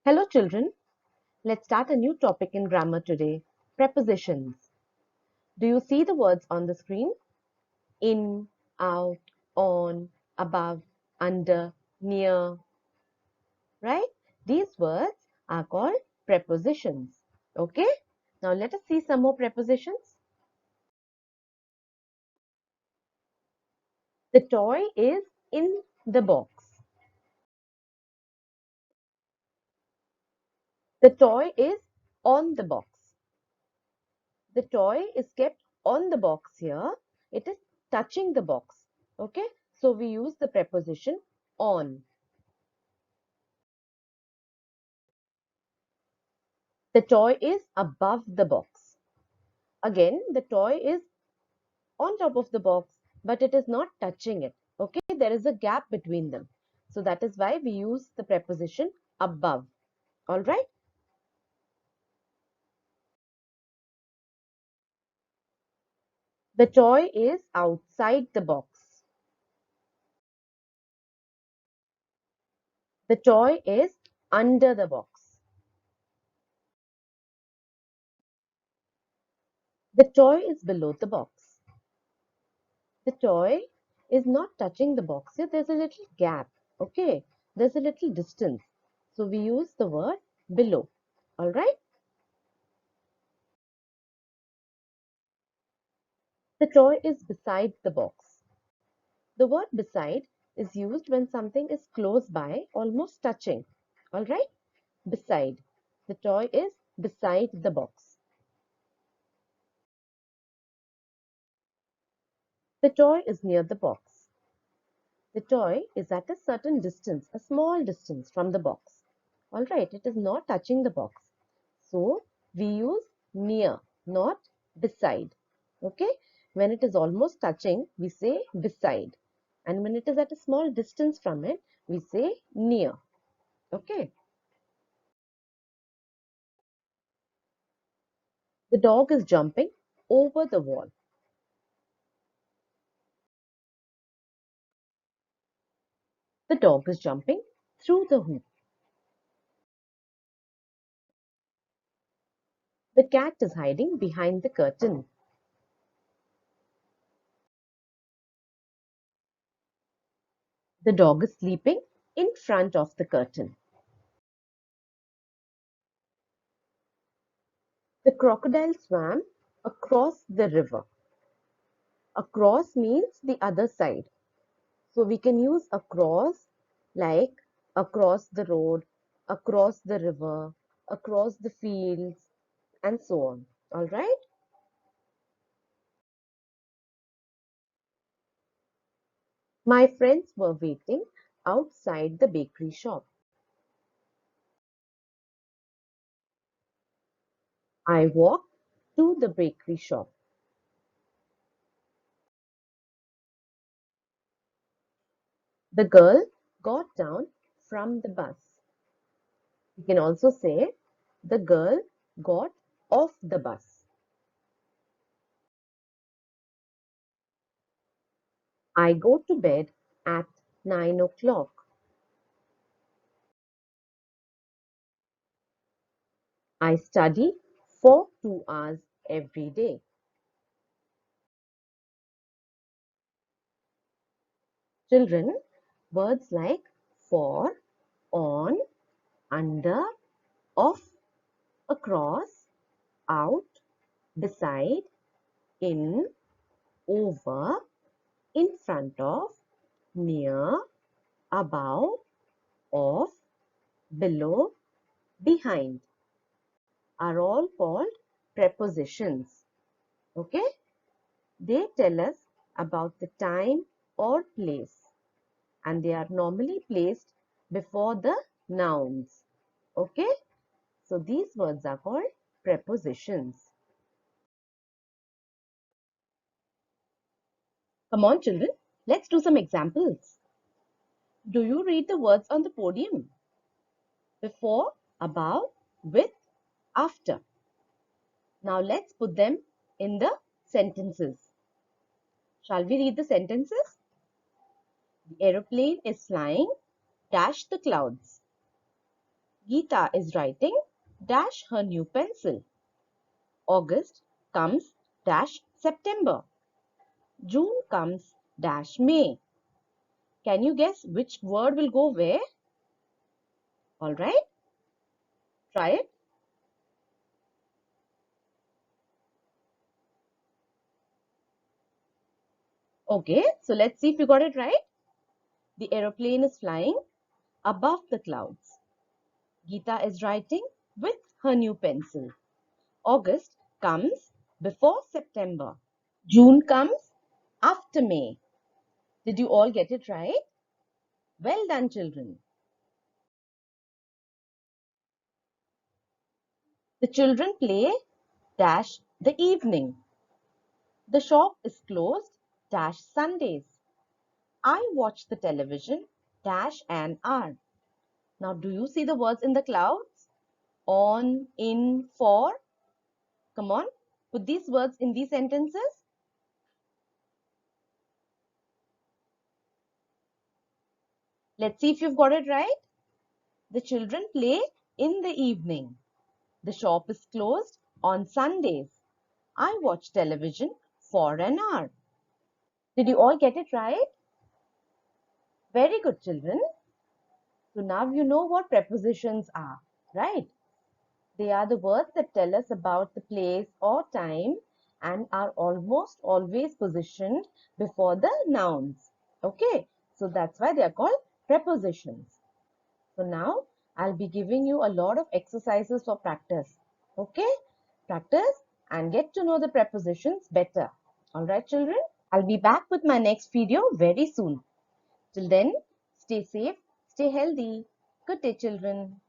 Hello children, let's start a new topic in grammar today, prepositions. Do you see the words on the screen? In, out, on, above, under, near, right? These words are called prepositions. Okay? Now let us see some more prepositions. The toy is in the box. The toy is on the box. The toy is kept on the box here. It is touching the box. Okay, so we use the preposition on. The toy is above the box. Again, the toy is on top of the box, but it is not touching it. Okay, there is a gap between them. So that is why we use the preposition above. All right. The toy is outside the box. The toy is under the box. The toy is below the box. The toy is not touching the box here. There's a little gap. Okay, there's a little distance. So we use the word below. All right. The toy is beside the box. The word beside is used when something is close by, almost touching. All right. Beside. The toy is beside the box. The toy is near the box. The toy is at a certain distance, a small distance from the box. All right, it is not touching the box. So we use near, not beside. Okay, when it is almost touching, we say beside. And when it is at a small distance from it, we say near. Okay, the dog is jumping over the wall. The dog is jumping through the hoop. The cat is hiding behind the curtain. The dog is sleeping in front of the curtain. The crocodile swam across the river. Across means the other side. So we can use across like across the road, across the river, across the fields, and so on. All right. My friends were waiting outside the bakery shop. I walked to the bakery shop. The girl got down from the bus. We can also say the girl got off the bus. I go to bed at 9 o'clock. I study for 2 hours every day. Children, words like for, on, under, off, across, out, beside, in, over, in front of, near, above, off, below, behind are all called prepositions. Okay? They tell us about the time or place, and they are normally placed before the nouns. Okay? So these words are called prepositions. Come on, children, let's do some examples. Do you read the words on the podium? Before, above, with, after. Now let's put them in the sentences. Shall we read the sentences? The aeroplane is flying, dash the clouds. Geeta is writing dash her new pencil. August comes dash September. June comes dash May. Can you guess which word will go where? Alright, try it. Okay, so let's see if you got it right. The aeroplane is flying above the clouds. Geeta is writing with her new pencil. August comes before September. June comes after May. Did you all get it right? Well done, children. The children play dash the evening. The shop is closed dash Sundays. I watch the television dash an hour. Now, do you see the words in the clouds? On, in, for. Come on, put these words in these sentences. Let's see if you've got it right. The children play in the evening. The shop is closed on Sundays. I watch television for an hour. Did you all get it right? Very good, children. So now you know what prepositions are, right? They are the words that tell us about the place or time and are almost always positioned before the nouns. Okay, so that's why they are called prepositions. So now I'll be giving you a lot of exercises for practice. Okay, practice and get to know the prepositions better. All right, children, I'll be back with my next video very soon. Till then, stay safe, stay healthy. Good day, children.